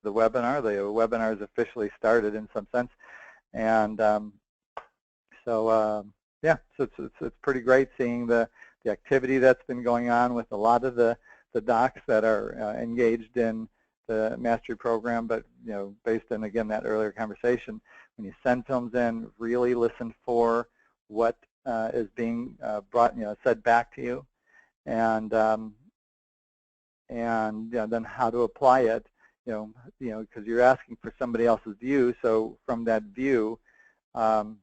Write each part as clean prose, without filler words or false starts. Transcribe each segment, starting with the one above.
the webinar. The webinar is officially started in some sense, and yeah, so it's pretty great seeing the activity that's been going on with a lot of the docs that are engaged in the mastery program. But based on, again, that earlier conversation, when you send films in, really listen for what is being brought, said back to you, and then how to apply it, because you're asking for somebody else's view. So from that view, how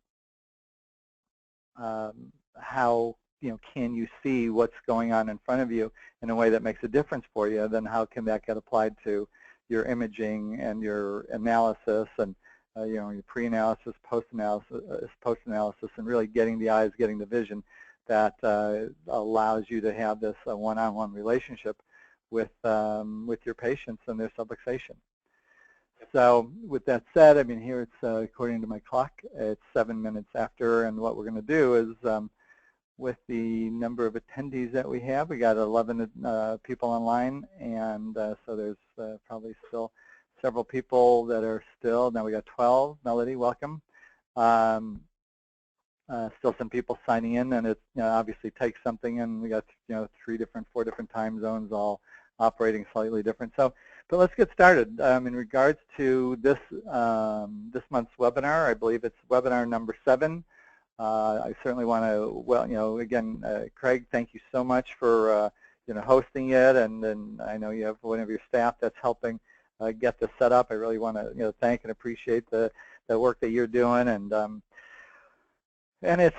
can you see what's going on in front of you in a way that makes a difference for you? Then how can that get applied to your imaging and your analysis, and your pre-analysis, post-analysis, and really getting the eyes, getting the vision that allows you to have this one-on-one relationship with your patients and their subluxation. So with that said, I mean, here it's according to my clock, it's 7 minutes after, and what we're going to do is, with the number of attendees that we have, we got 11 people online, and so there's probably still several people that are still. Now we got 12. Melody, welcome. Still some people signing in, and it obviously takes something, and we got 4 different time zones, all operating slightly different. So, but let's get started. In regards to this this month's webinar, I believe it's webinar number 7. I certainly want to, again, Craig, thank you so much for hosting it, and I know you have one of your staff that's helping get this set up. I really want to thank and appreciate the work that you're doing, and it's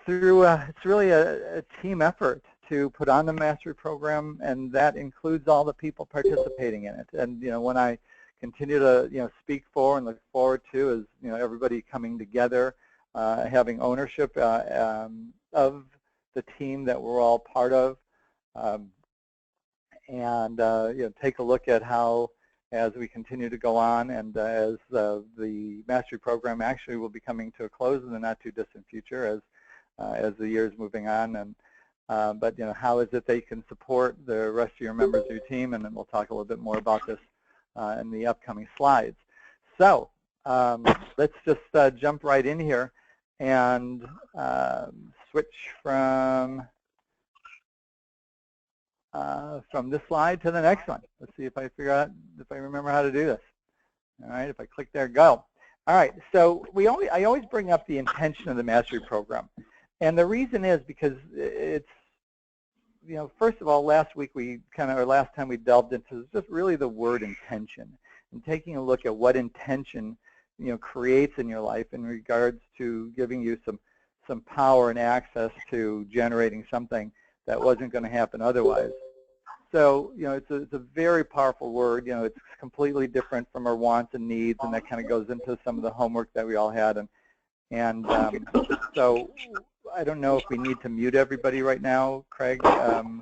through it's really a team effort to put on the mastery program, and that includes all the people participating in it. And when I continue to speak for and look forward to is everybody coming together, having ownership of the team that we're all part of, and take a look at how, as we continue to go on, and as the mastery program actually will be coming to a close in the not too distant future, as the year is moving on, and but how is it they can support the rest of your members of your team, and then we'll talk a little bit more about this in the upcoming slides. So let's just jump right in here and switch from this slide to the next one. Let's see if I figure out, if I remember how to do this. All right, if I click there, go. All right, so I always bring up the intention of the mastery program, and the reason is because it's, first of all, last time we delved into just really the word intention, and taking a look at what intention creates in your life in regards to giving you some power and access to generating something that wasn't going to happen otherwise. So it's a very powerful word. It's completely different from our wants and needs, and that kind of goes into some of the homework that we all had. And so I don't know if we need to mute everybody right now, Craig,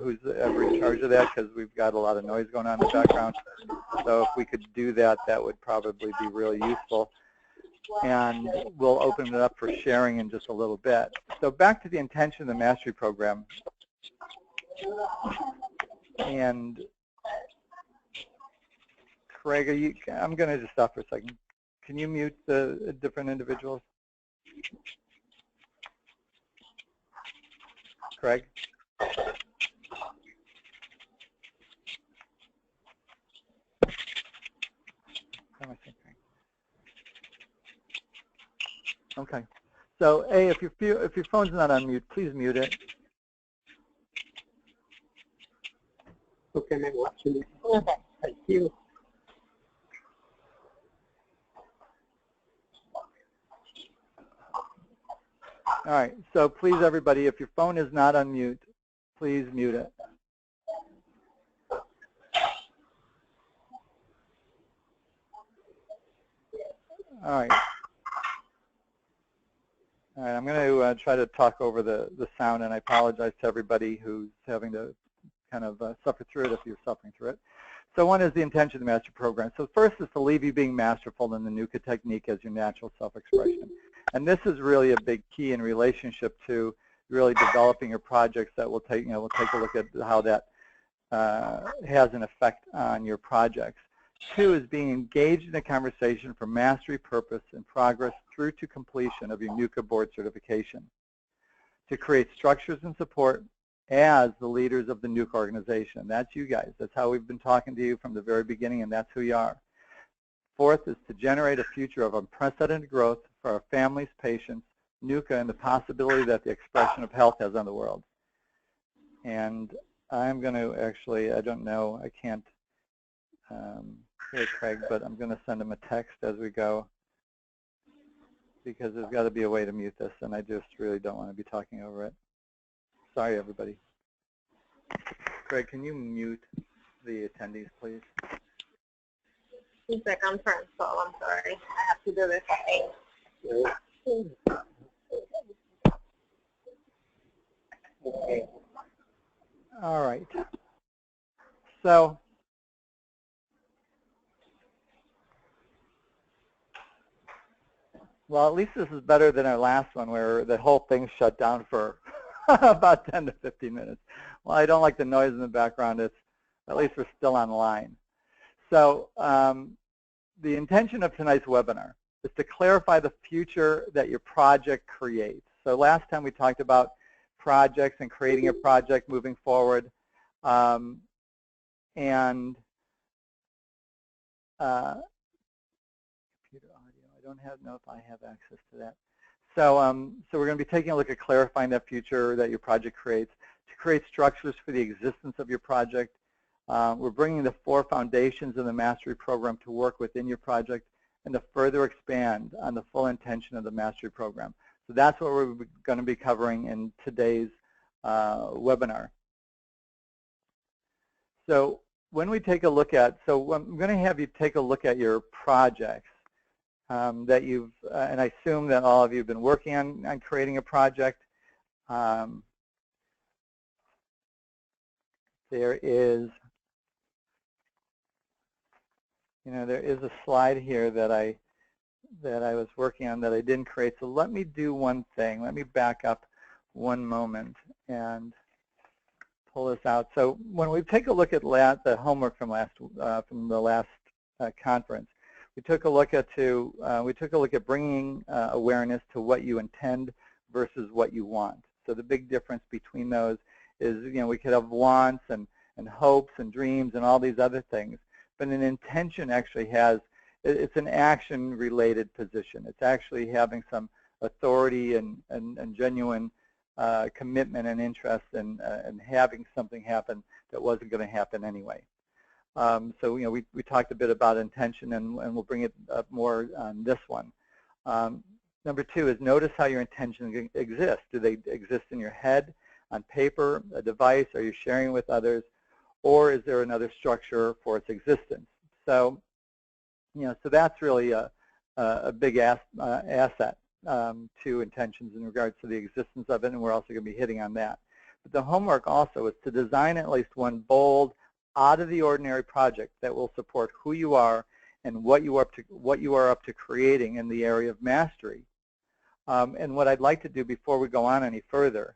who's ever in charge of that, because we've got a lot of noise going on in the background. So if we could do that, that would probably be really useful. And we'll open it up for sharing in just a little bit. So back to the intention of the mastery program. And Craig, I'm going to just stop for a second. Can you mute the different individuals? Craig? Okay. So, A, if your phone's not on mute, please mute it. Okay, I'm watching it. Okay, thank you. All right, so please, everybody, if your phone is not on mute, please mute it. All right. All right, I'm going to try to talk over the sound, and I apologize to everybody who's having to kind of suffer through it if you're suffering through it. So one is the intention of the master program. So first is to leave you being masterful in the NUCCA technique as your natural self-expression. And this is really a big key in relationship to really developing your projects that will take, we'll take a look at how that has an effect on your projects. 2 is being engaged in a conversation for mastery, purpose, and progress through to completion of your NUCCA board certification. To create structures and support as the leaders of the NUCCA organization. That's you guys. That's how we've been talking to you from the very beginning, and that's who you are. 4th is to generate a future of unprecedented growth for our families, patients, NUCCA, and the possibility that the expression of health has on the world. And I'm going to actually, I don't know, I can't hear Craig, but I'm going to send him a text as we go, because there's got to be a way to mute this, and I just really don't want to be talking over it. Sorry, everybody. Craig, can you mute the attendees, please? He's like, I'm trying, so I'm sorry. I have to do this. Okay. All right. So well, at least this is better than our last one where the whole thing shut down for about 10 to 15 minutes. Well, I don't like the noise in the background. It's, at least we're still online. So the intention of tonight's webinar is to clarify the future that your project creates. So last time we talked about projects and creating a project moving forward. And computer audio, I don't know if I have access to that. So, so we're going to be taking a look at clarifying that future that your project creates, to create structures for the existence of your project. We're bringing the 4 foundations of the mastery program to work within your project and to further expand on the full intention of the mastery program. So that's what we're going to be covering in today's webinar. So when we take a look at, so I'm going to have you take a look at your projects that you've, and I assume that all of you have been working on creating a project. There is, there is a slide here that I was working on that I didn't create. So let me do one thing. Let me back up one moment and pull this out. So when we take a look at the homework from the last conference, we took a look at bringing awareness to what you intend versus what you want. So the big difference between those is, we could have wants and hopes and dreams and all these other things, but an intention actually has, it's an action-related position. It's actually having some authority and genuine commitment and interest in having something happen that wasn't going to happen anyway. So we talked a bit about intention, and we'll bring it up more on this one. Number 2 is notice how your intentions exist. Do they exist in your head, on paper, a device? Are you sharing with others, or is there another structure for its existence? So, so that's really a big asset to intentions in regards to the existence of it, and we're also going to be hitting on that. But the homework also is to design at least one bold, out-of-the-ordinary project that will support who you are and what you are up to creating in the area of mastery. And what I'd like to do before we go on any further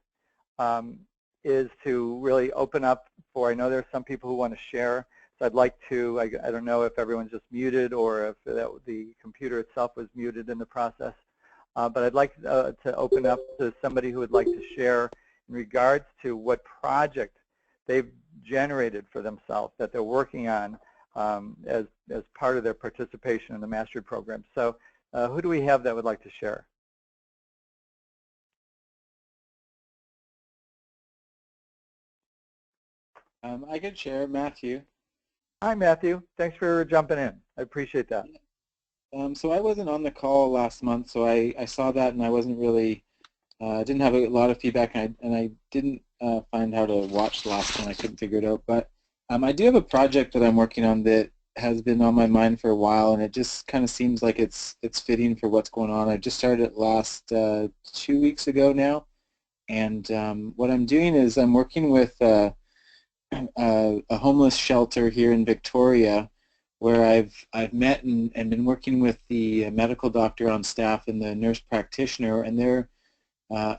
is to really open up for, I know there's some people who want to share, so I'd like to, I don't know if everyone's just muted or if the computer itself was muted in the process, but I'd like to open up to somebody who would like to share in regards to what project they've generated for themselves that they're working on as part of their participation in the mastery program. So who do we have that would like to share? I could share, Matthew. Hi, Matthew. Thanks for jumping in. I appreciate that. So I wasn't on the call last month, so I saw that and I wasn't really, didn't have a lot of feedback, and I didn't find how to watch the last one. I couldn't figure it out. But I do have a project that I'm working on that has been on my mind for a while, and it just kind of seems like it's fitting for what's going on. I just started it last 2 weeks ago now, and what I'm doing is I'm working with a homeless shelter here in Victoria, where I've met and been working with the medical doctor on staff and the nurse practitioner, and they're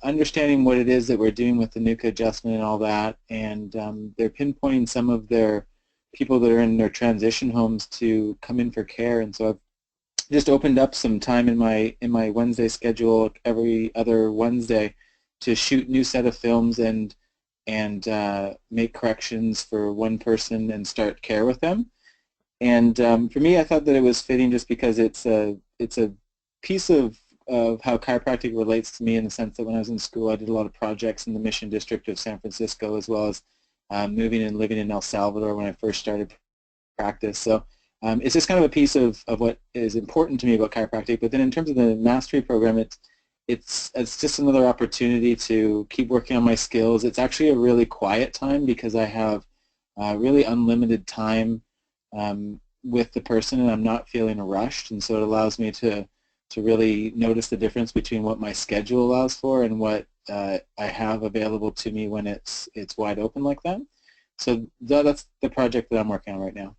understanding what it is that we're doing with the NUCCA adjustment and all that, and they're pinpointing some of their people that are in their transition homes to come in for care, and so I've just opened up some time in my Wednesday schedule every other Wednesday to shoot new set of films and make corrections for one person and start care with them. And for me, I thought that it was fitting just because it's a piece of how chiropractic relates to me, in the sense that when I was in school, I did a lot of projects in the Mission District of San Francisco, as well as moving and living in El Salvador when I first started practice. So it's just kind of a piece of what is important to me about chiropractic. But then in terms of the mastery program, it's just another opportunity to keep working on my skills. It's actually a really quiet time because I have really unlimited time with the person, and I'm not feeling rushed, and so it allows me to really notice the difference between what my schedule allows for and what I have available to me when it's wide open like that. So that's the project that I'm working on right now.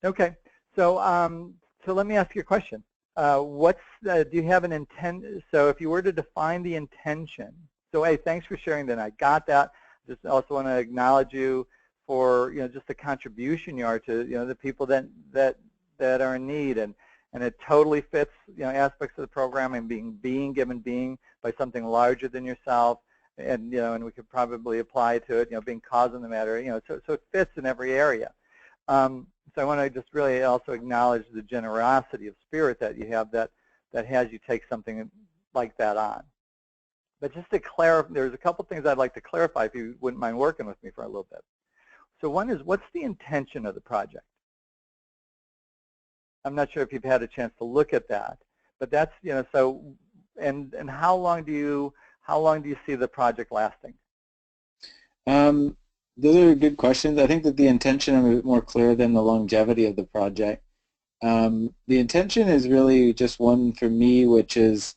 Okay, so so let me ask you a question. Do you have an intent? So if you were to define the intention, so hey, thanks for sharing that. I got that. Just also want to acknowledge you for just the contribution you are to the people that are in need, and it totally fits aspects of the program, and being given being by something larger than yourself, and and we could probably apply to it being cause in the matter, so it fits in every area. So I want to just really also acknowledge the generosity of spirit that you have that has you take something like that on. But just to clarify, there's a couple things I'd like to clarify if you wouldn't mind working with me for a little bit. So one is, what's the intention of the project? I'm not sure if you've had a chance to look at that, but that's so. And how long do you see the project lasting? Those are good questions. I think that the intention is a bit more clear than the longevity of the project. The intention is really just one for me, which is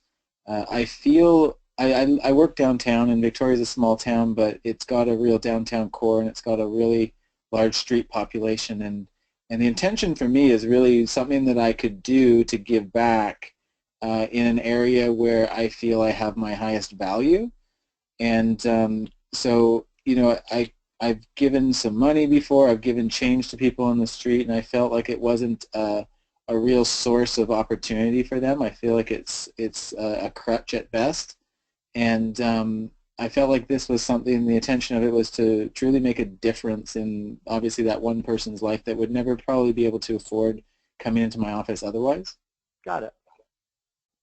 I feel I work downtown, and Victoria's a small town, but it's got a real downtown core, and it's got a really large street population, and the intention for me is really something that I could do to give back in an area where I feel I have my highest value. And so I've given some money before, I've given change to people on the street, and I felt like it wasn't a real source of opportunity for them. I feel like it's a crutch at best. And I felt like this was something, the intention of it was to truly make a difference in, obviously, that one person's life that would never probably be able to afford coming into my office otherwise. Got it.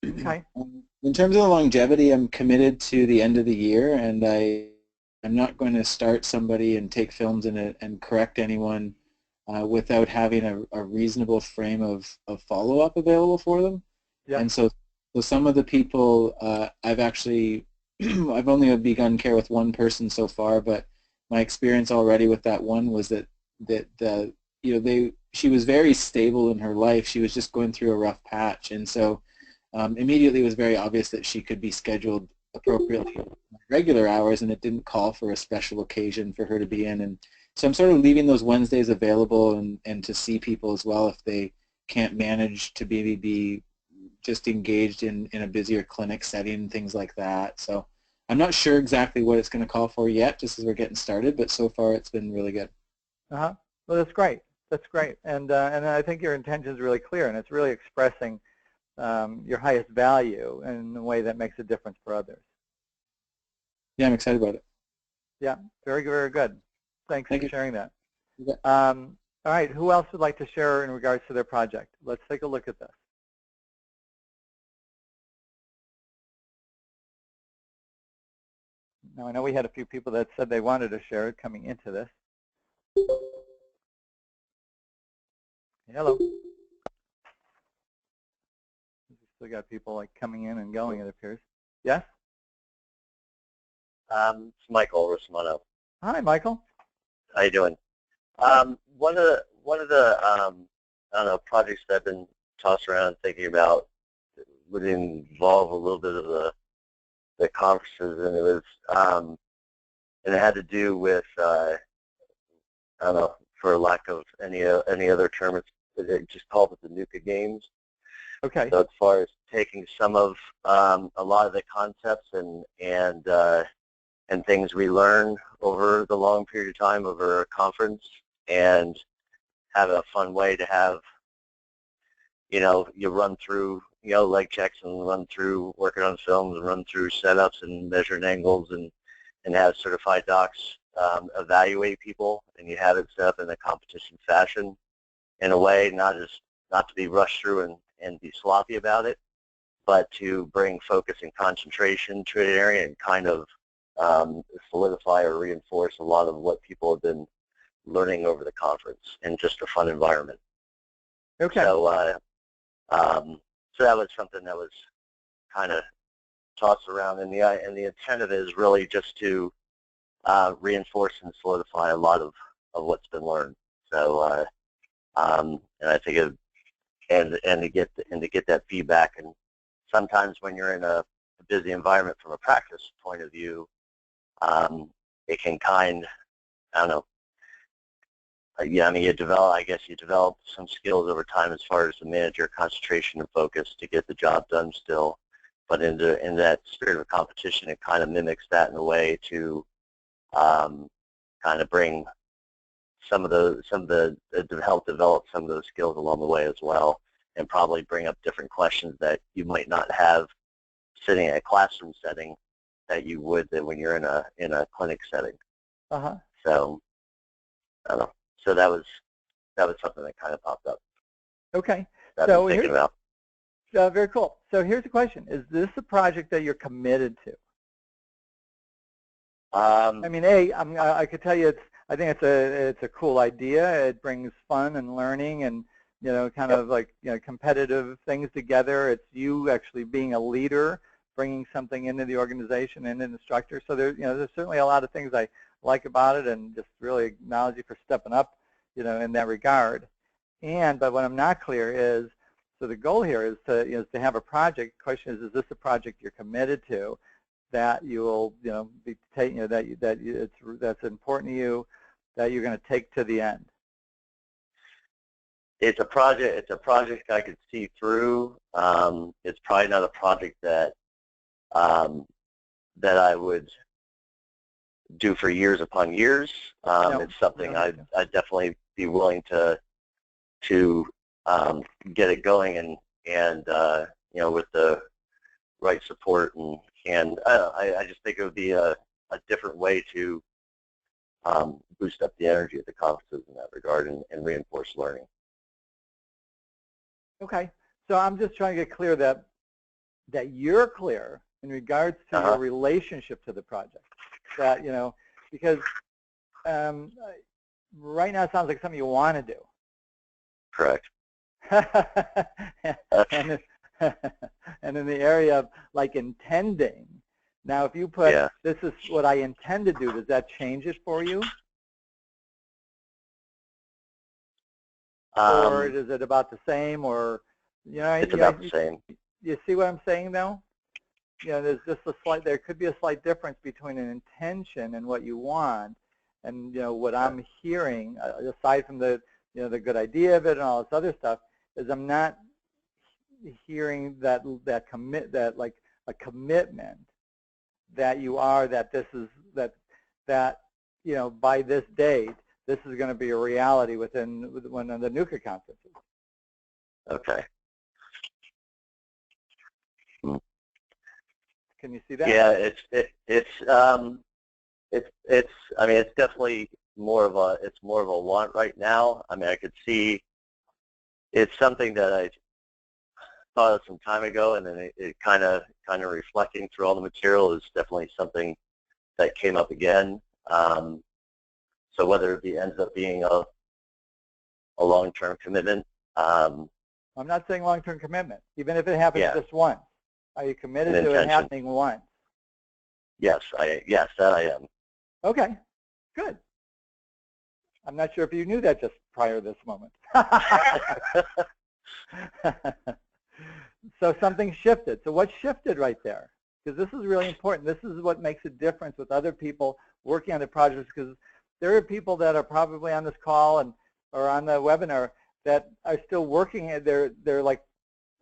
Okay. In terms of the longevity, I'm committed to the end of the year, and I'm not going to start somebody and take films in it and correct anyone without having a reasonable frame of follow-up available for them. Yeah. And so some of the people I've actually I've only begun care with one person so far, but my experience already with that one was that she was very stable in her life. She was just going through a rough patch, and so immediately it was very obvious that she could be scheduled appropriately regular hours, and it didn't call for a special occasion for her to be in. And so I'm sort of leaving those Wednesdays available and to see people as well if they can't manage to maybe be just engaged in a busier clinic setting, things like that. So I'm not sure exactly what it's going to call for yet, just as we're getting started, but so far it's been really good. Well, that's great. That's great. And I think your intention is really clear, and it's really expressing your highest value in a way that makes a difference for others. Yeah, I'm excited about it. Yeah, very, very good. Thanks for sharing that. Okay. All right, who else would like to share in regards to their project? Let's take a look at this. Now, I know we had a few people that said they wanted to share it coming into this. Hello. Still got people like coming in and going, it appears. Yes? It's Michael Rosmano. Hi, Michael. How you doing? One of the I don't know, projects that I've been tossed around thinking about would involve a little bit of the conferences, and it was and it had to do with I don't know, for lack of any other term, it just called it the NUCCA games. Okay. So as far as taking some of a lot of the concepts and things we learn over the long period of time over a conference and have a fun way to have, you run through, leg checks and run through working on films and run through setups and measuring angles and have certified docs evaluate people, and you have it set up in a competition fashion in a way, not to be rushed through and be sloppy about it, but to bring focus and concentration to an area and kind of solidify or reinforce a lot of what people have been learning over the conference in just a fun environment. Okay. So that was something that was kind of tossed around, and the intent of it is really just to reinforce and solidify a lot of what's been learned. So, and I think to get that feedback, and sometimes when you're in a busy environment from a practice point of view, it can I don't know. Yeah, I mean, you develop some skills over time as far as to manage your concentration and focus to get the job done still. But in that spirit of competition, it kind of mimics that in a way to kind of bring help develop some of those skills along the way as well, and probably bring up different questions that you might not have sitting in a classroom setting that you would when you're in a clinic setting. So I don't know. So that was something that kind of popped up. Okay. That I've been thinking about. Very cool. So here's the question: is this a project that you're committed to? I mean, I could tell you, I think it's a cool idea. It brings fun and learning, and kind of like competitive things together. It's you actually being a leader, bringing something into the organization and an instructor. So there's certainly a lot of things I like about it, and just really acknowledge you for stepping up, in that regard. But what I'm not clear is, so the goal here is to have a project. The question is this a project you're committed to, that you will, be taking, that's important to you, that you're going to take to the end? It's a project I could see through. It's probably not a project that I would do for years upon years. No, it's something I'd definitely be willing to get it going, and with the right support, and I just think it would be a different way to boost up the energy at the conferences in that regard, and reinforce learning. Okay, so I'm just trying to get clear that you're clear in regards to your relationship to the project. That because right now it sounds like something you want to do. Correct. and in the area of like intending. Now, if you put this is what I intend to do, does that change it for you? Or is it about the same? Or it's about the same. You see what I'm saying now? There's just there could be a slight difference between an intention and what you want, and what I'm hearing, aside from the the good idea of it and all this other stuff, is I'm not hearing that like a commitment that you are, that this is that by this date this is going to be a reality within one of the NUCCA conferences. Okay. Can you see that? Yeah, I mean, it's definitely more of a want right now. I mean, I could see it's something that I thought of some time ago, and then it kind of reflecting through all the material is definitely something that came up again. So whether it ends up being a long-term commitment. I'm not saying long-term commitment. Even if it happens just once, are you committed to it happening once? Yes, that I am. Okay, good. I'm not sure if you knew that just prior to this moment. So something shifted. So what shifted right there? Because this is really important. This is what makes a difference with other people working on the projects, because there are people that are probably on this call or on the webinar that are still working. They're like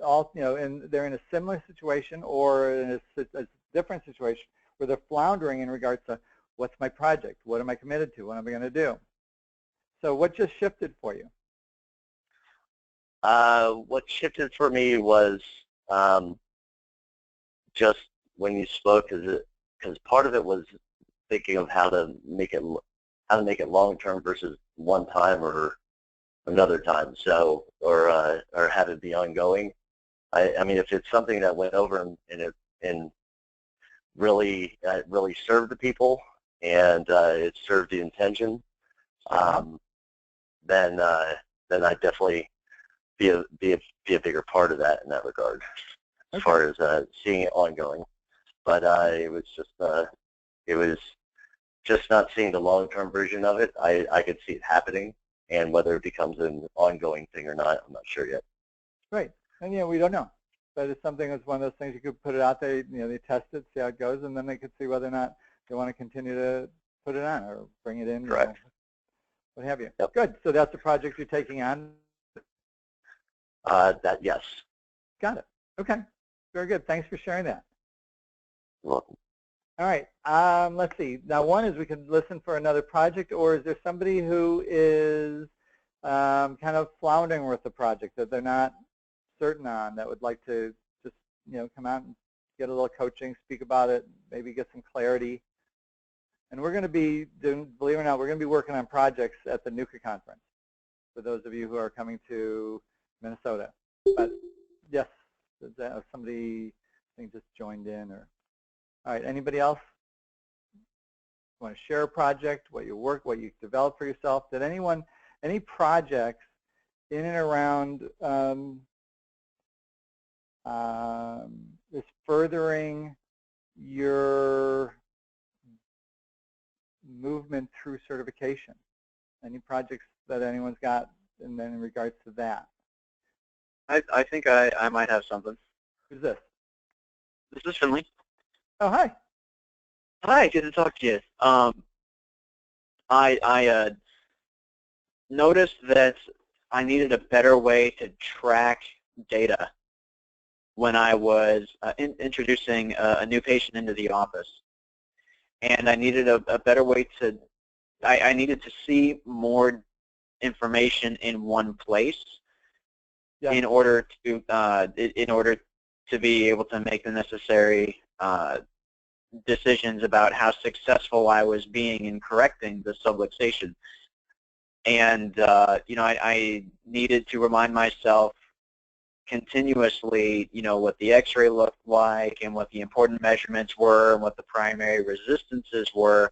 all and they're in a similar situation or in a different situation where they're floundering in regards to what's my project, what am I committed to, what am I going to do. So what just shifted for you? What shifted for me was just when you spoke, because part of it was thinking of how to make it long term versus one time or another time. So or have it be ongoing. I mean, if it's something that went over and really served the people and it served the intention, then I definitely be a bigger part of that in that regard, as far as seeing it ongoing. But it was just not seeing the long-term version of it. I could see it happening, and whether it becomes an ongoing thing or not, I'm not sure yet. Right, and we don't know. But it's something that's one of those things you could put it out there. They test it, see how it goes, and then they could see whether or not they want to continue to put it on or bring it in. Correct. What have you? Yep. Good. So that's the project you're taking on. Yes. Got it. Okay. Very good. Thanks for sharing that. You're welcome. All right. Let's see. Now, one is we can listen for another project, or is there somebody who is kind of floundering with the project that they're not certain on, that would like to just come out and get a little coaching, speak about it, maybe get some clarity? And we're going to be doing, believe it or not, we're going to be working on projects at the NUCCA conference for those of you who are coming to Minnesota. But yes, somebody I think just joined in. Or all right, anybody else want to share a project, what you developed for yourself? Did any projects in and around is furthering your movement through certification? Any projects that anyone's got in regards to that? I think I might have something. Who's this? This is Finley. Oh, hi. Hi, good to talk to you. I noticed that I needed a better way to track data when I was introducing a new patient into the office. And I needed a better way to, I needed to see more information in one place in order to be able to make the necessary decisions about how successful I was being in correcting the subluxation. And I needed to remind myself continuously, what the X-ray looked like and what the important measurements were and what the primary resistances were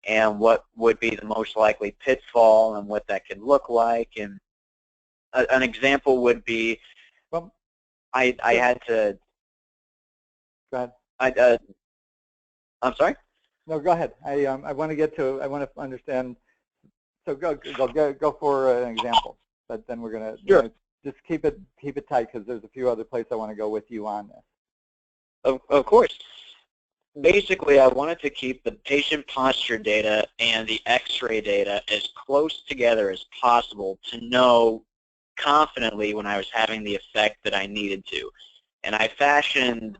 and what would be the most likely pitfall and what that could look like. And an example would be, well, I had to. Go ahead. I'm sorry? No, go ahead. I want to understand. So go for an example, but then we're going to sure. Just keep it tight, because there's a few other places I want to go with you on this. Of course. Basically, I wanted to keep the patient posture data and the X-ray data as close together as possible to know confidently when I was having the effect that I needed to. And I fashioned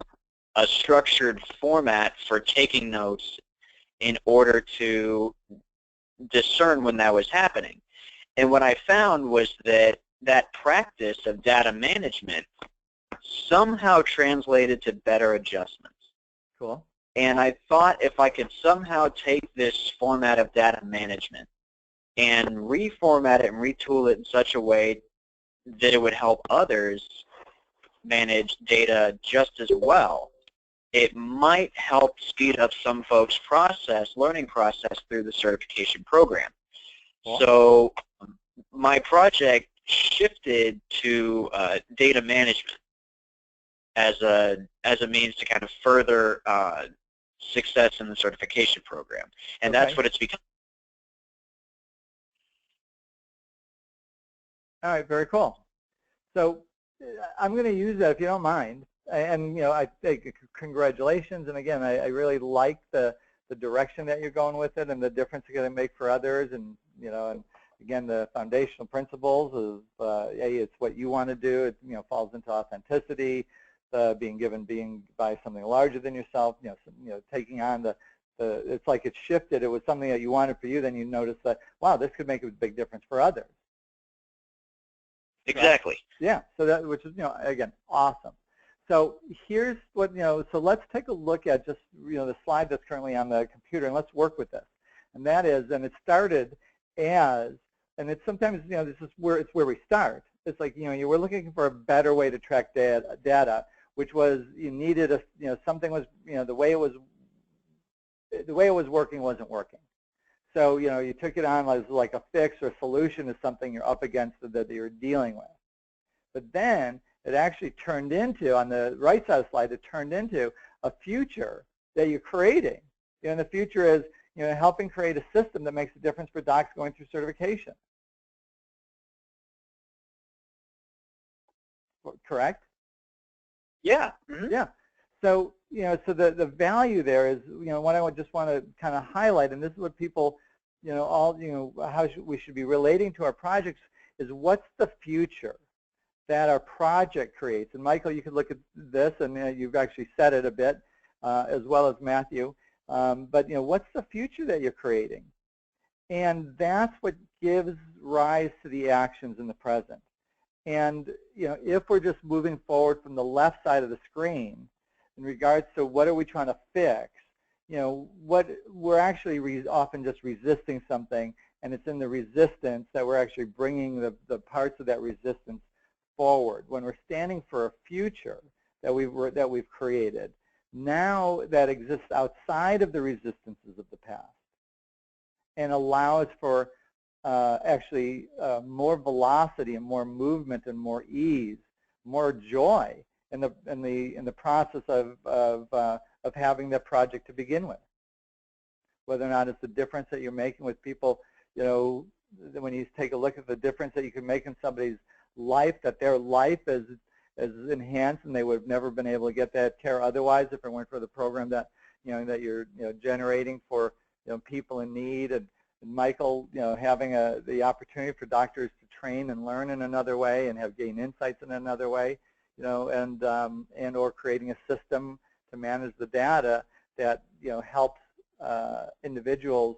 a structured format for taking notes in order to discern when that was happening. And what I found was that practice of data management somehow translated to better adjustments. Cool. And I thought if I could somehow take this format of data management and reformat it and retool it in such a way that it would help others manage data just as well, it might help speed up some folks' learning process through the certification program. Cool. So my project shifted to data management as a means to kind of further success in the certification program, and that's what it's become. All right, very cool. So I'm going to use that if you don't mind, and I think congratulations. And again, I really like the direction that you're going with it and the difference you're going to make for others, and and again, the foundational principles of it's what you want to do. It falls into authenticity, being by something larger than yourself. Taking on it's like it shifted. It was something that you wanted for you. Then you notice that, wow, this could make a big difference for others. Exactly. Yeah. So that, which is, again, awesome. So here's what, so let's take a look at just, the slide that's currently on the computer, and let's work with this. And that is, and it started as, and it's sometimes, this is where we start. It's like, you were looking for a better way to track data, which was you needed a, something was, the way it was working wasn't working. So, you took it on as like a fix or a solution to something you're up against that you're dealing with. But then it actually turned into, on the right side of the slide, it turned into a future that you're creating. And the future is, helping create a system that makes a difference for docs going through certification. Correct? Yeah. Mm-hmm. Yeah. So, so the value there is, what I just want to kind of highlight, and this is what people, how we should be relating to our projects, is what's the future that our project creates. And Michael, you can look at this, and you've actually said it a bit, as well as Matthew. But, what's the future that you're creating? And that's what gives rise to the actions in the present. And, if we're just moving forward from the left side of the screen in regards to what are we trying to fix, what we're actually often just resisting something, and it's in the resistance that we're actually bringing the parts of that resistance forward. When we're standing for a future that we've created, now that exists outside of the resistances of the past, and allows for actually more velocity and more movement and more ease, more joy in the process of having that project to begin with. Whether or not it's the difference that you're making with people, when you take a look at the difference that you can make in somebody's life, that their life is enhanced, and they would have never been able to get that care otherwise if it weren't for the program that that you're generating for people in need. And Michael, having the opportunity for doctors to train and learn in another way and have gain insights in another way, and or creating a system to manage the data that helps individuals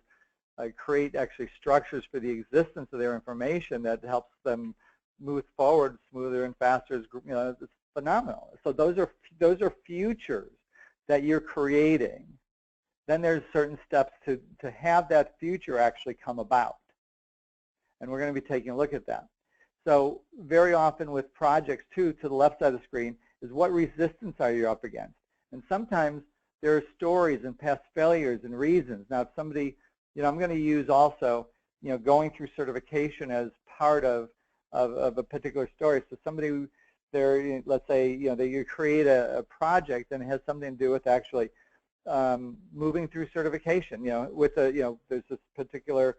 create actually structures for the existence of their information that helps them move forward smoother and faster. It's phenomenal. So those are futures that you're creating. Then there's certain steps to have that future actually come about. And we're going to be taking a look at that. So very often with projects too, to the left side of the screen, is what resistance are you up against? And sometimes there are stories and past failures and reasons. Now if somebody, I'm going to use also, going through certification as part of a particular story. So somebody there, let's say, that you create a project and it has something to do with actually moving through certification, with there's this particular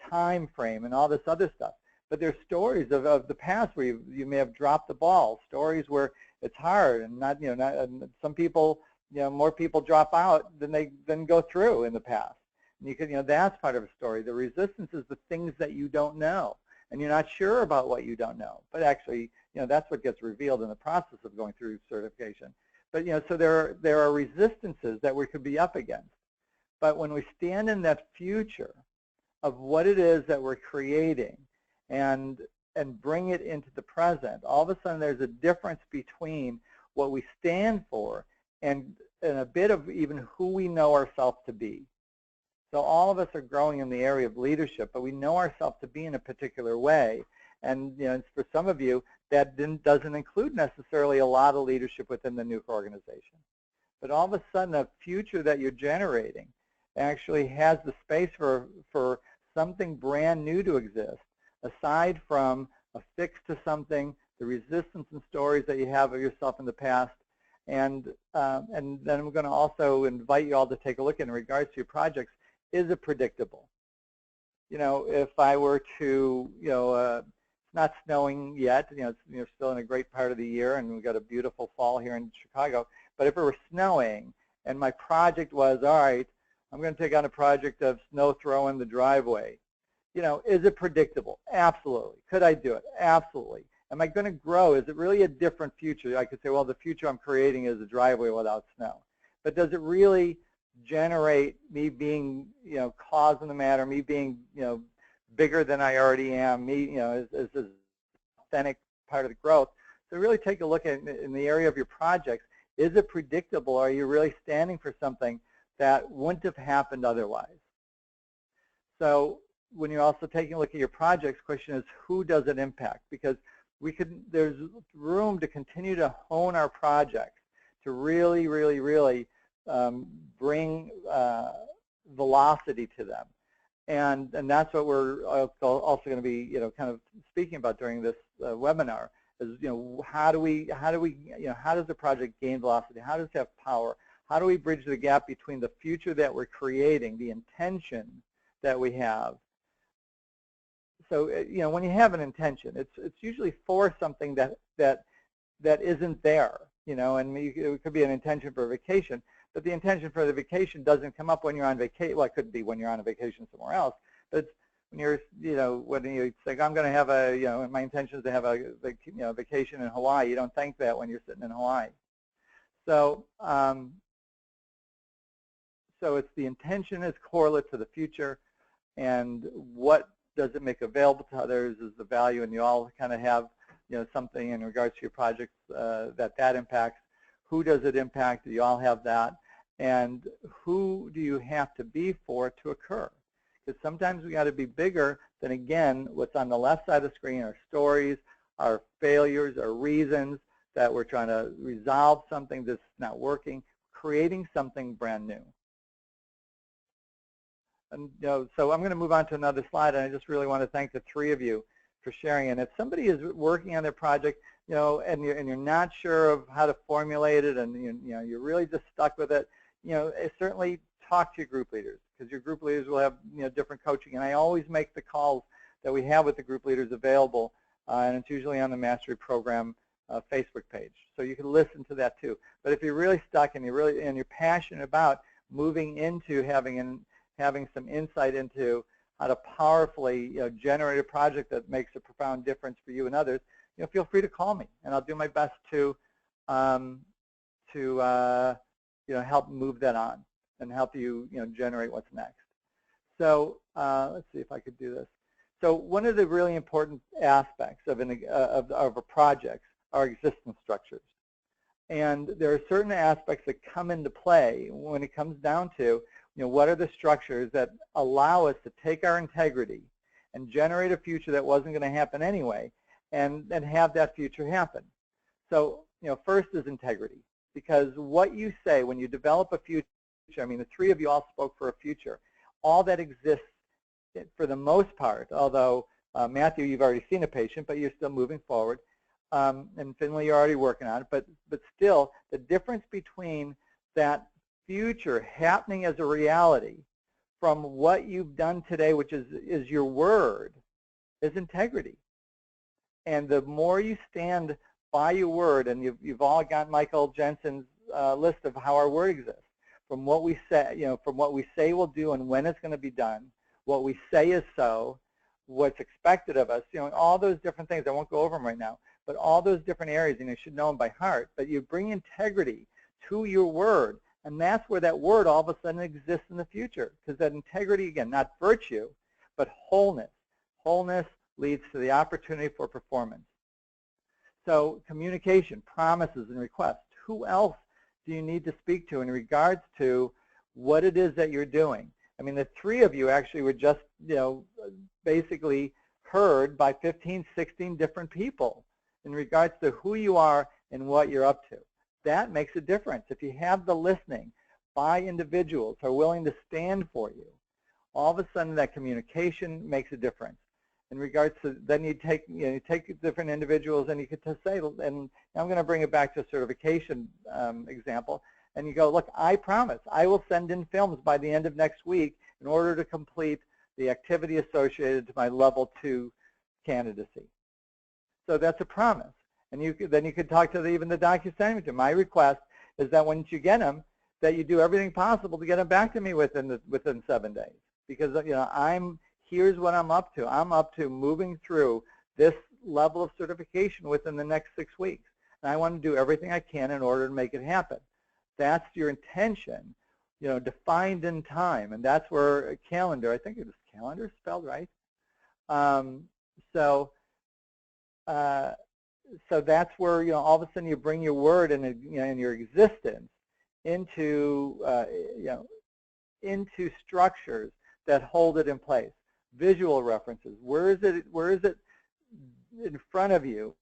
time frame and all this other stuff. But there's stories of the past where you may have dropped the ball, stories where it's hard and not, some people, more people drop out than they go through in the past. And you can, that's part of a story. The resistance is the things that you don't know, and you're not sure about what you don't know. But actually, that's what gets revealed in the process of going through certification. But so there are resistances that we could be up against. But when we stand in that future of what it is that we're creating and bring it into the present, all of a sudden there's a difference between what we stand for and a bit of even who we know ourselves to be. So all of us are growing in the area of leadership, but we know ourselves to be in a particular way. And for some of you, that doesn't include necessarily a lot of leadership within the NUCCA organization. But all of a sudden, the future that you're generating actually has the space for something brand new to exist, aside from a fix to something, the resistance and stories that you have of yourself in the past. And then we're going to also invite you all to take a look in regards to your projects. Is it predictable? If I were to, it's not snowing yet, it's still in a great part of the year, and we've got a beautiful fall here in Chicago. But if it were snowing and my project was, all right, I'm going to take on a project of snow throw in the driveway, is it predictable? Absolutely. Could I do it? Absolutely. Am I going to grow? Is it really a different future? I could say, well, the future I'm creating is a driveway without snow. But does it really generate me being, causing the matter, me being, bigger than I already am, me, as this authentic part of the growth. So really take a look at in the area of your projects. Is it predictable? Are you really standing for something that wouldn't have happened otherwise? So when you're also taking a look at your projects, question is, who does it impact? Because there's room to continue to hone our projects to really, really, really bring velocity to them. And that's what we're also going to be, kind of speaking about during this webinar. Is, how does the project gain velocity? How does it have power? How do we bridge the gap between the future that we're creating, the intention that we have? So, when you have an intention, it's usually for something that isn't there, and it could be an intention for a vacation, but the intention for the vacation doesn't come up when you're on vacation. Well, it could be when you're on a vacation somewhere else, but it's when you're, when you say, I'm going to have my intention is to have a, vacation in Hawaii. You don't think that when you're sitting in Hawaii. So, so it's the intention is correlate to the future, and what does it make available to others is the value, and you all kind of have, something in regards to your projects that impacts. Who does it impact? Do you all have that? And who do you have to be for it to occur? Because sometimes we got to be bigger than, again, what's on the left side of the screen, our stories, our failures, our reasons that we're trying to resolve something that's not working, creating something brand new. And so I'm going to move on to another slide, and I just really want to thank the three of you for sharing. And if somebody is working on their project, and you're not sure of how to formulate it, and you're really just stuck with it, certainly talk to your group leaders, because your group leaders will have different coaching. And I always make the calls that we have with the group leaders available, and it's usually on the Mastery Program Facebook page, so you can listen to that too. But if you're really stuck and you're passionate about moving into having some insight into how to powerfully generate a project that makes a profound difference for you and others, feel free to call me, and I'll do my best to help move that on and help you generate what's next. So let's see if I could do this. So one of the really important aspects of a project are existence structures, and there are certain aspects that come into play when it comes down to what are the structures that allow us to take our integrity and generate a future that wasn't going to happen anyway, and have that future happen. So, first is integrity, because what you say when you develop a future, I mean, the three of you all spoke for a future, all that exists for the most part, although Matthew, you've already seen a patient, but you're still moving forward, and Finley, you're already working on it, but still, the difference between that future happening as a reality from what you've done today, which is your word, is integrity. And the more you stand by your word, and you've all got Michael Jensen's list of how our word exists, from what we say, from what we say we'll do and when it's going to be done, what we say is so, what's expected of us, all those different things. I won't go over them right now, but all those different areas, you should know them by heart. But you bring integrity to your word, and that's where that word all of a sudden exists in the future, because that integrity, again, not virtue, but wholeness. Wholeness leads to the opportunity for performance. So communication, promises, and requests. Who else do you need to speak to in regards to what it is that you're doing? I mean, the three of you actually were just, basically heard by 15, 16 different people in regards to who you are and what you're up to. That makes a difference. If you have the listening by individuals who are willing to stand for you, all of a sudden that communication makes a difference. In regards to, then you take different individuals, and you could just say, and I'm going to bring it back to a certification example, and you go, look, I promise I will send in films by the end of next week in order to complete the activity associated to my level 2 candidacy. So that's a promise. And then you could talk to even the docu-assignment. My request is that once you get them, that you do everything possible to get them back to me within 7 days. Because here's what I'm up to. I'm up to moving through this level of certification within the next 6 weeks. And I want to do everything I can in order to make it happen. That's your intention defined in time, and that's where a calendar, I think it was calendar spelled right. So that's where all of a sudden you bring your word and and your existence into into structures that hold it in place. Visual references. Where is it in front of you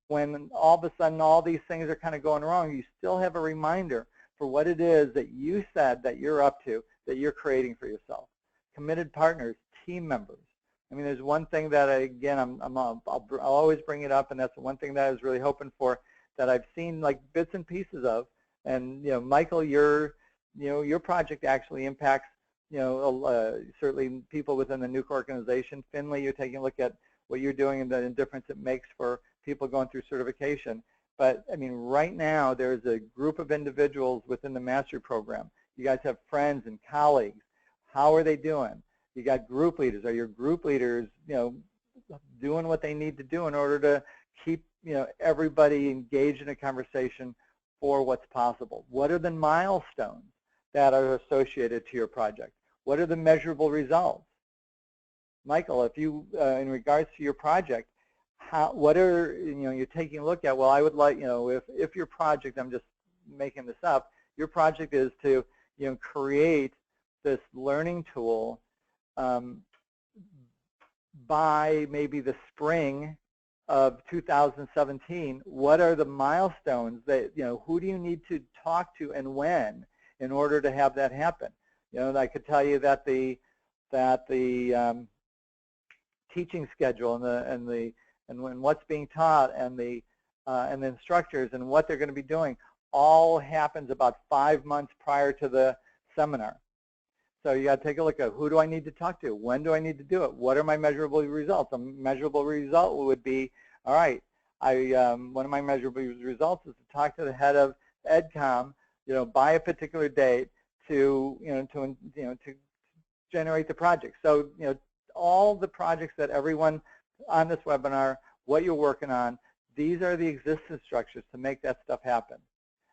when all of a sudden all these things are kind of going wrong? You still have a reminder for what it is that you said that you're up to, that you're creating for yourself. Committed partners, team members. I mean, there's one thing that again I'll always bring it up, and that's the one thing that I was really hoping for, that I've seen like bits and pieces of. And Michael, your project actually impacts certainly people within the NUCCA organization. Finley, you're taking a look at what you're doing and the difference it makes for people going through certification. But I mean, right now there's a group of individuals within the mastery program. You guys have friends and colleagues. How are they doing? You got group leaders. Are your group leaders, doing what they need to do in order to keep, everybody engaged in a conversation for what's possible? What are the milestones that are associated to your project? What are the measurable results? Michael, if you, in regards to your project, what are, you're taking a look at, well, I would like, if your project, I'm just making this up, your project is to, create this learning tool by maybe the spring of 2017, what are the milestones that, who do you need to talk to and when in order to have that happen? I could tell you that the teaching schedule and what's being taught and the instructors and what they're going to be doing all happens about 5 months prior to the seminar. So you got to take a look at who do I need to talk to? When do I need to do it? What are my measurable results? A measurable result would be, all right, one of my measurable results is to talk to the head of EdCom, by a particular date to generate the project. So all the projects that everyone on this webinar, what you're working on, these are the existence structures to make that stuff happen.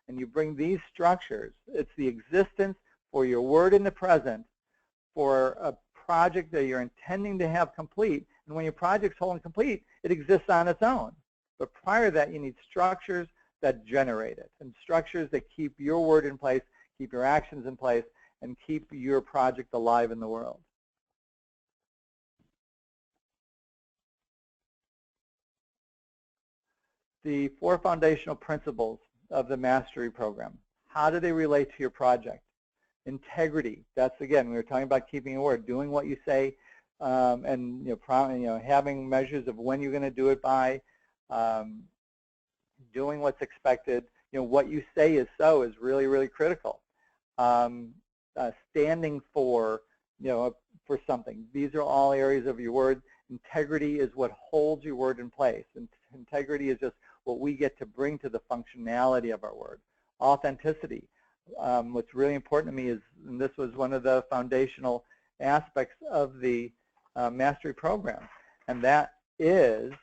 And you bring these structures, it's the existence for your word in the present for a project that you're intending to have complete. And when your project's whole and complete, it exists on its own. But prior to that, you need structures that generate it, and structures that keep your word in place, keep your actions in place, and keep your project alive in the world. The 4 foundational principles of the mastery program. How do they relate to your project? Integrity. That's, again, we were talking about keeping your word, doing what you say, and having measures of when you're going to do it by, doing what's expected. What you say is really, really critical. Standing for, for something. These are all areas of your word. Integrity is what holds your word in place. And integrity is just what we get to bring to the functionality of our word. Authenticity. What's really important to me is, and this was one of the foundational aspects of the mastery program, and that is,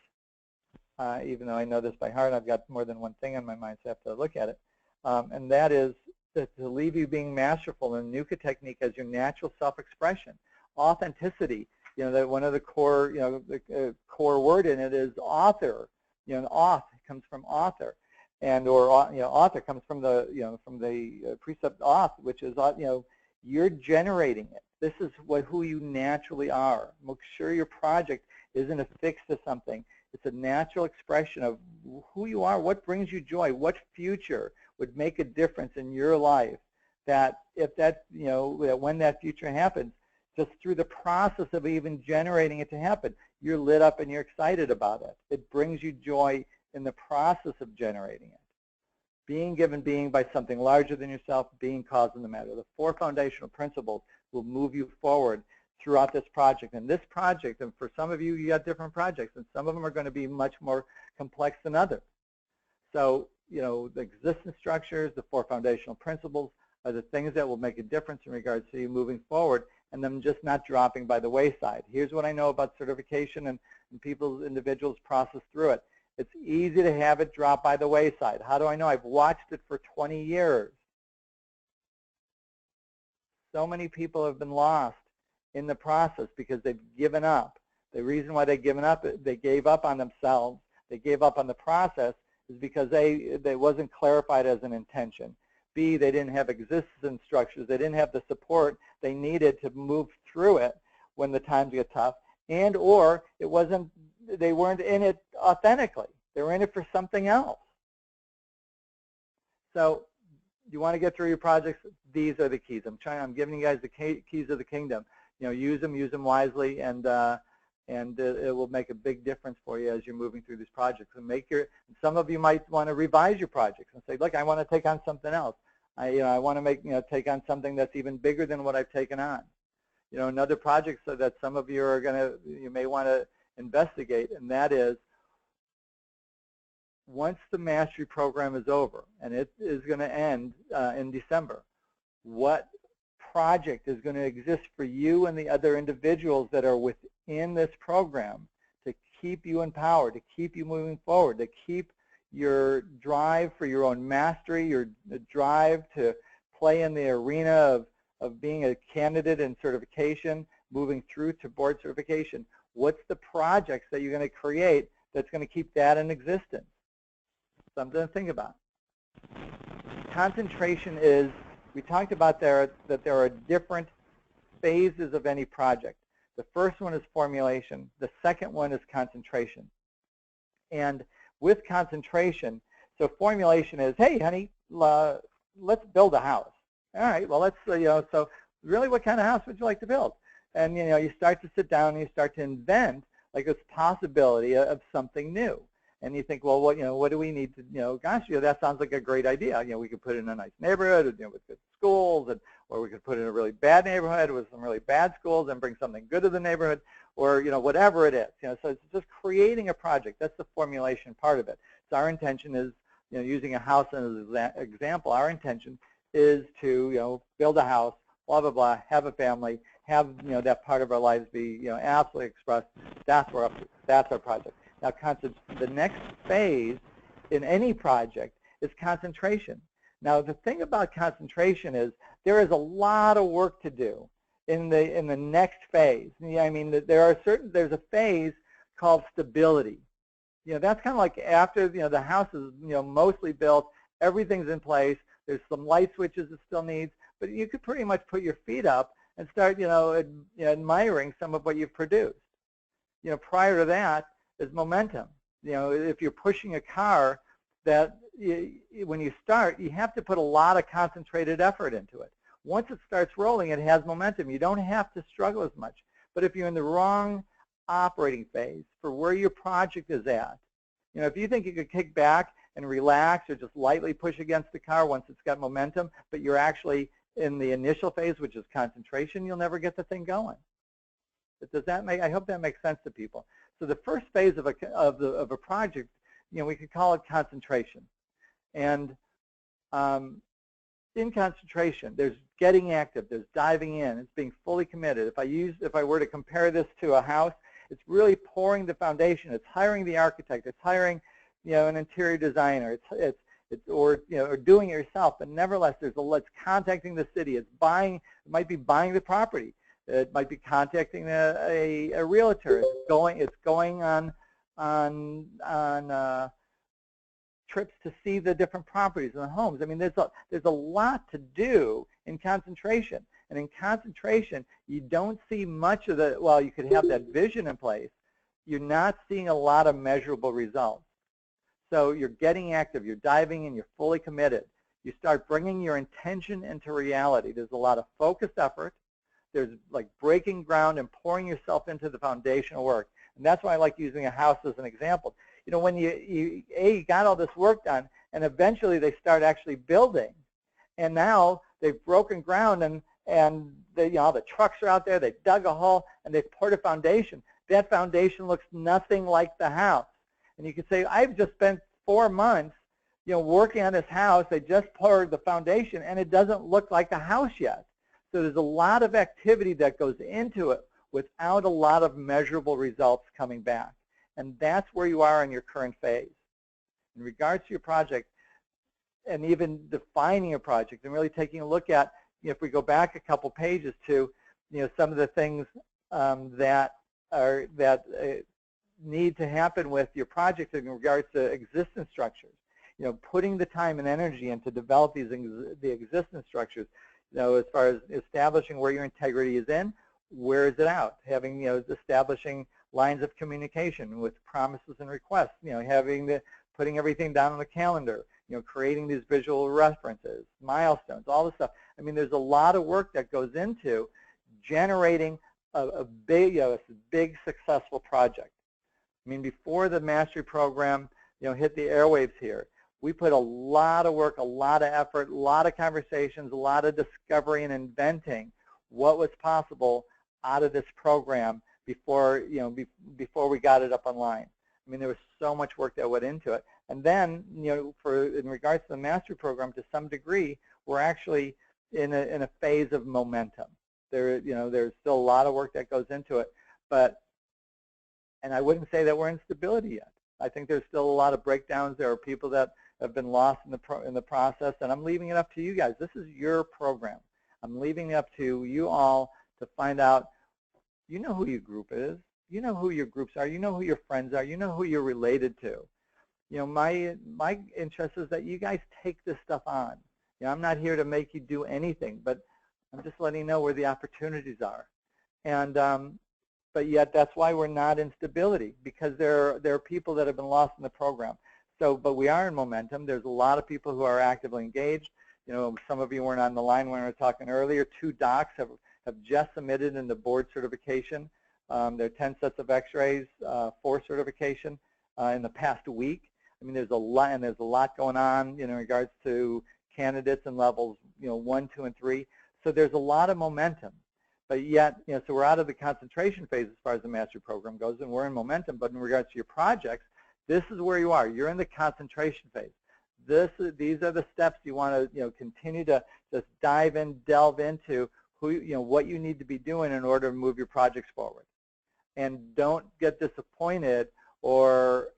even though I know this by heart, I've got more than one thing on my mind, so I have to look at it, and that is to leave you being masterful in the NUCCA technique as your natural self-expression. Authenticity, that one of the core, the core word in it is author. Auth comes from author, and author comes from the precept auth, which is you're generating it. This is who you naturally are. Make sure your project isn't affixed to something. It's a natural expression of who you are, what brings you joy, what future would make a difference in your life. That if that that when that future happens, just through the process of even generating it to happen, you're lit up and you're excited about it. It brings you joy in the process of generating it. Being given being by something larger than yourself, being causing the matter. The 4 foundational principles will move you forward throughout this project. And this project, and for some of you, you got different projects, and some of them are going to be much more complex than others. So, the existence structures, the 4 foundational principles are the things that will make a difference in regards to you moving forward and them just not dropping by the wayside. Here's what I know about certification and individuals process through it. It's easy to have it drop by the wayside. How do I know? I've watched it for 20 years. So many people have been lost in the process because they've given up. The reason why they've given up, they gave up on themselves, they gave up on the process, is because they wasn't clarified as an intention. B, they didn't have existence structures. They didn't have the support they needed to move through it when the times get tough. And or they weren't in it authentically. They were in it for something else. So you want to get through your projects, these are the keys. I'm giving you guys the keys of the kingdom. Use them wisely, and it will make a big difference for you as you're moving through these projects. And some of you might want to revise your projects and say, look, I want to take on something else. I want to take on something that's even bigger than what I've taken on. Another project so that some of you you may want to investigate, and that is, once the mastery program is over, and it is going to end in December, what project is going to exist for you and the other individuals that are within this program to keep you empowered, to keep you moving forward, to keep your drive for your own mastery, the drive to play in the arena of being a candidate in certification, moving through to board certification? What's the projects that you're going to create that's going to keep that in existence? Something to think about. Concentration is, we talked about that there are different phases of any project. The first one is formulation. The second one is concentration. And with concentration, so formulation is, hey, honey, let's build a house. All right, well, let's, so really what kind of house would you like to build? And, you start to sit down and you start to invent like this possibility of something new. And you think, well, what do we need to, gosh, that sounds like a great idea. We could put it in a nice neighborhood, with good schools, or we could put it in a really bad neighborhood with some really bad schools and bring something good to the neighborhood, or, whatever it is. So it's just creating a project. That's the formulation part of it. So our intention is, using a house as an example, our intention is to, build a house, blah, blah, blah, have a family, have, that part of our lives be, absolutely expressed. That's our project. Now, the next phase in any project is concentration. Now, the thing about concentration is there is a lot of work to do in the next phase. I mean, there's a phase called stability. That's kind of like after the house is mostly built, everything's in place. There's some light switches it still needs, but you could pretty much put your feet up and start admiring some of what you've produced. Prior to that is momentum. If you're pushing a car, when you start, you have to put a lot of concentrated effort into it. Once it starts rolling, it has momentum. You don't have to struggle as much. But if you're in the wrong operating phase for where your project is at, if you think you could kick back and relax or just lightly push against the car once it's got momentum, but you're actually in the initial phase, which is concentration, you'll never get the thing going. But I hope that makes sense to people. So the first phase of a project, we could call it concentration. And in concentration, there's getting active, there's diving in, it's being fully committed. If I were to compare this to a house, it's really pouring the foundation. It's hiring the architect. It's hiring, an interior designer. Or doing it yourself. But nevertheless, it's contacting the city. It might be buying the property. It might be contacting a realtor. It's going on trips to see the different properties and the homes. I mean, there's a lot to do in concentration. And in concentration, you don't see much of while you could have that vision in place, you're not seeing a lot of measurable results. So you're getting active, you're diving in, you're fully committed. You start bringing your intention into reality. There's a lot of focused effort. There's like breaking ground and pouring yourself into the foundational work. And that's why I like using a house as an example. When you got all this work done, and eventually they start actually building, and now they've broken ground, and the trucks are out there, they've dug a hole, and they've poured a foundation. That foundation looks nothing like the house. And you could say, I've just spent 4 months, working on this house. They just poured the foundation, and it doesn't look like a house yet. So there's a lot of activity that goes into it without a lot of measurable results coming back. And that's where you are in your current phase. In regards to your project, and even defining a project and really taking a look at, if we go back a couple pages to, some of the things that need to happen with your project in regards to existence structures. Putting the time and energy in to develop the existence structures, as far as establishing where your integrity is in, where is it out, having, establishing lines of communication with promises and requests, putting everything down on the calendar, creating these visual references, milestones, all this stuff. I mean, there's a lot of work that goes into generating a big successful project. I mean, before the mastery program, hit the airwaves here, we put a lot of work, a lot of effort, a lot of conversations, a lot of discovery and inventing what was possible out of this program before, before we got it up online. I mean, there was so much work that went into it. And then, in regards to the mastery program, to some degree, we're actually in a phase of momentum. There's still a lot of work that goes into it, and I wouldn't say that we're in stability yet. I think there's still a lot of breakdowns. There are people that have been lost in the process, and I'm leaving it up to you guys. This is your program. I'm leaving it up to you all to find out. You know who your group is. You know who your groups are. You know who your friends are. You know who you're related to. My interest is that you guys take this stuff on. I'm not here to make you do anything, but I'm just letting you know where the opportunities are. And but yet that's why we're not in stability, because there are people that have been lost in the program. But we are in momentum. There's a lot of people who are actively engaged. Some of you weren't on the line when we were talking earlier. 2 docs have just submitted in the board certification. There are 10 sets of x-rays for certification in the past week. I mean, there's a lot going on in regards to candidates in levels 1, 2, and 3. So there's a lot of momentum. But yet, so we're out of the concentration phase as far as the mastery program goes, and we're in momentum. But in regards to your projects, this is where you are. You're in the concentration phase. These are the steps you want to continue to just delve into what you need to be doing in order to move your projects forward. And don't get disappointed or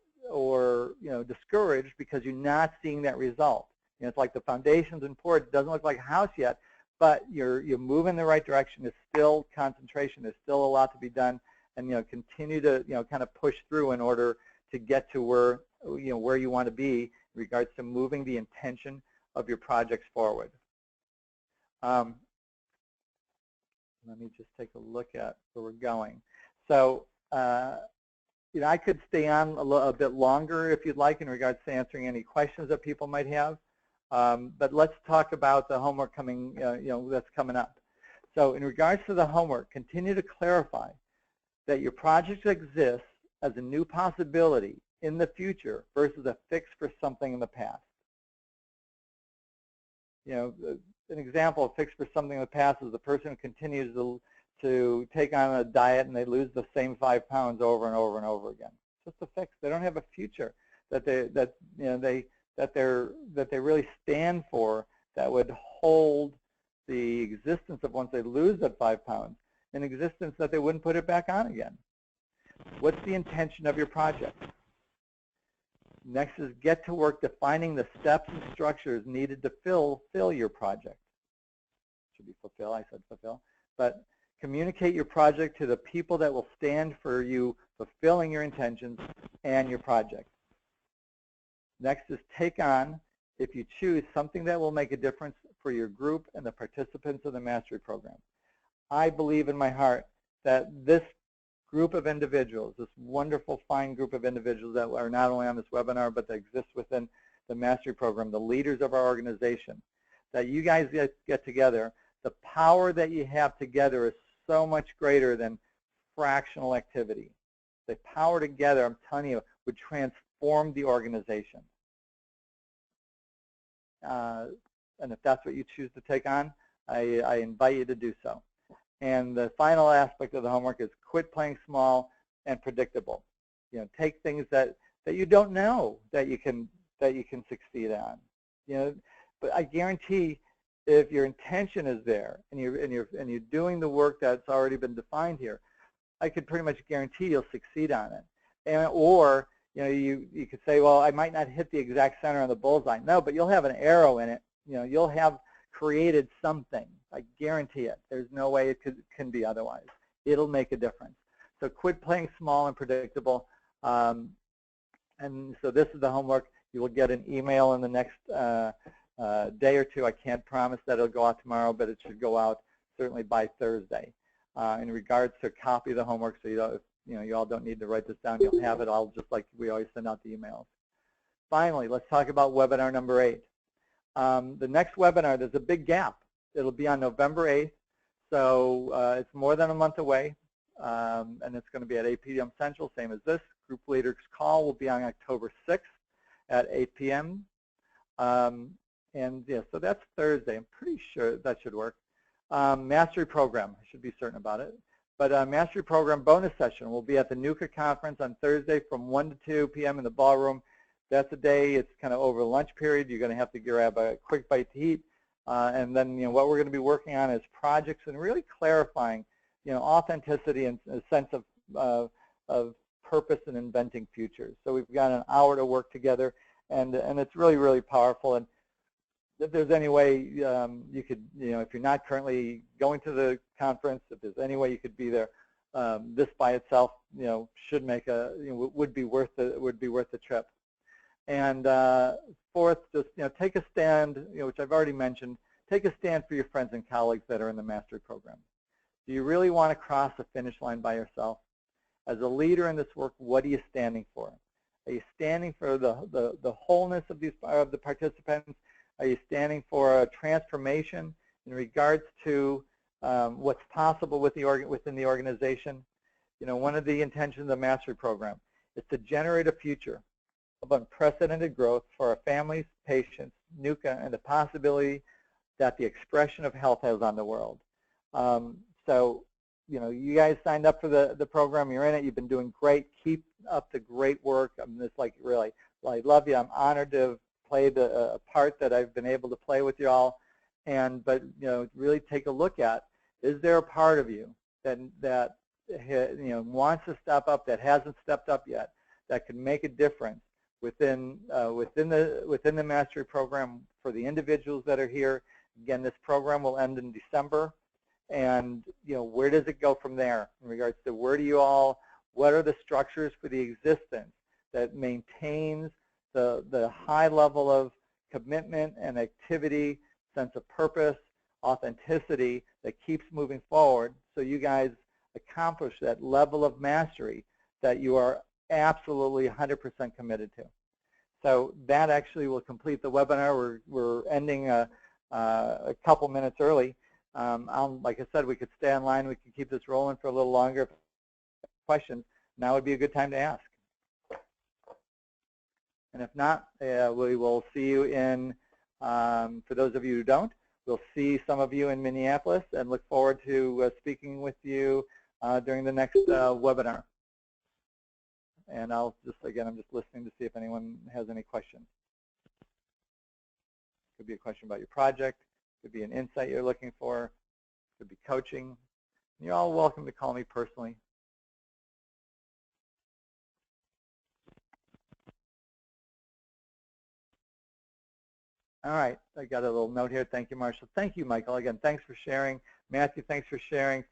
discouraged because you're not seeing that result. It's like the foundation's in pour. It doesn't look like a house yet, but you're moving in the right direction. There's still concentration. There's still a lot to be done, and continue to kind of push through in order to get to where you want to be in regards to moving the intention of your projects forward. Let me just take a look at where we're going. So, I could stay on a bit longer if you'd like in regards to answering any questions that people might have. But let's talk about the homework coming, that's coming up. So in regards to the homework, continue to clarify that your project exists as a new possibility in the future versus a fix for something in the past. An example of fix for something in the past is the person who continues to take on a diet and they lose the same 5 pounds over and over and over again. It's just a fix. They don't have a future that they really stand for that would hold the existence of once they lose that 5 pounds, an existence that they wouldn't put it back on again. What's the intention of your project? Next is get to work defining the steps and structures needed to fill your project. Should be fulfill, I said fulfill. But communicate your project to the people that will stand for you fulfilling your intentions and your project. Next is take on, if you choose, something that will make a difference for your group and the participants of the mastery program. I believe in my heart that this group of individuals, this wonderful, fine group of individuals that are not only on this webinar, but that exist within the mastery program, the leaders of our organization, that you guys get together, the power that you have together is so much greater than fractional activity. The power together, I'm telling you, would transform the organization. And if that's what you choose to take on, I invite you to do so. And the final aspect of the homework is quit playing small and predictable. Take things that you don't know that you can succeed on. But I guarantee if your intention is there and you're doing the work that's already been defined here, I could pretty much guarantee you'll succeed on it. Or you could say, well, I might not hit the exact center on the bullseye. No, but you'll have an arrow in it. You'll have created something. I guarantee it. There's no way it can be otherwise. It'll make a difference. So quit playing small and predictable. And so this is the homework. You will get an email in the next day or two. I can't promise that it'll go out tomorrow, but it should go out certainly by Thursday. In regards to a copy of the homework, so you all don't need to write this down. You'll have it all just like we always send out the emails. Finally, let's talk about webinar number 8. The next webinar, there's a big gap. It'll be on November 8th, so it's more than a month away, and it's going to be at 8 p.m. Central, same as this. Group leaders call will be on October 6th at 8 p.m. And yeah, so that's Thursday. I'm pretty sure that should work. Mastery program, I should be certain about it. But Mastery program bonus session will be at the NUCCA conference on Thursday from 1 to 2 p.m. in the ballroom. That's a day, it's kind of over lunch period. You're going to have to grab a quick bite to eat. And then, what we're going to be working on is projects and really clarifying, authenticity and a sense of purpose and inventing futures. So we've got an hour to work together, and it's really, really powerful. And if there's any way you could, if you're not currently going to the conference, if there's any way you could be there, this by itself, should make would be worth the trip. And fourth, just take a stand, which I've already mentioned. Take a stand for your friends and colleagues that are in the Mastery program. Do you really want to cross the finish line by yourself? As a leader in this work, what are you standing for? Are you standing for the wholeness of the participants? Are you standing for a transformation in regards to what's possible within the organization? One of the intentions of the Mastery program is to generate a future of unprecedented growth for our families, patients, NUCCA, and the possibility that the expression of health has on the world. So, you guys signed up for the program. You're in it. You've been doing great. Keep up the great work. I'm just really, I love you. I'm honored to have played a part that I've been able to play with you all. But really take a look at, is there a part of you that wants to step up, that hasn't stepped up yet, that can make a difference within the Mastery program for the individuals that are here? Again, this program will end in December, and where does it go from there in regards to what are the structures for the existence that maintains the high level of commitment and activity, sense of purpose, authenticity that keeps moving forward, so you guys accomplish that level of mastery that you are absolutely 100% committed to. So that actually will complete the webinar. We're ending a couple minutes early. Like I said, we could stay online. We could keep this rolling for a little longer. Questions, now would be a good time to ask. And if not, we will see you in, for those of you who don't, we'll see some of you in Minneapolis, and look forward to speaking with you during the next webinar. And I'm just listening to see if anyone has any questions. Could be a question about your project, could be an insight you're looking for, could be coaching. You're all welcome to call me personally. All right, I got a little note here. Thank you, Marshall. Thank you, Michael. Again, thanks for sharing. Matthew, thanks for sharing.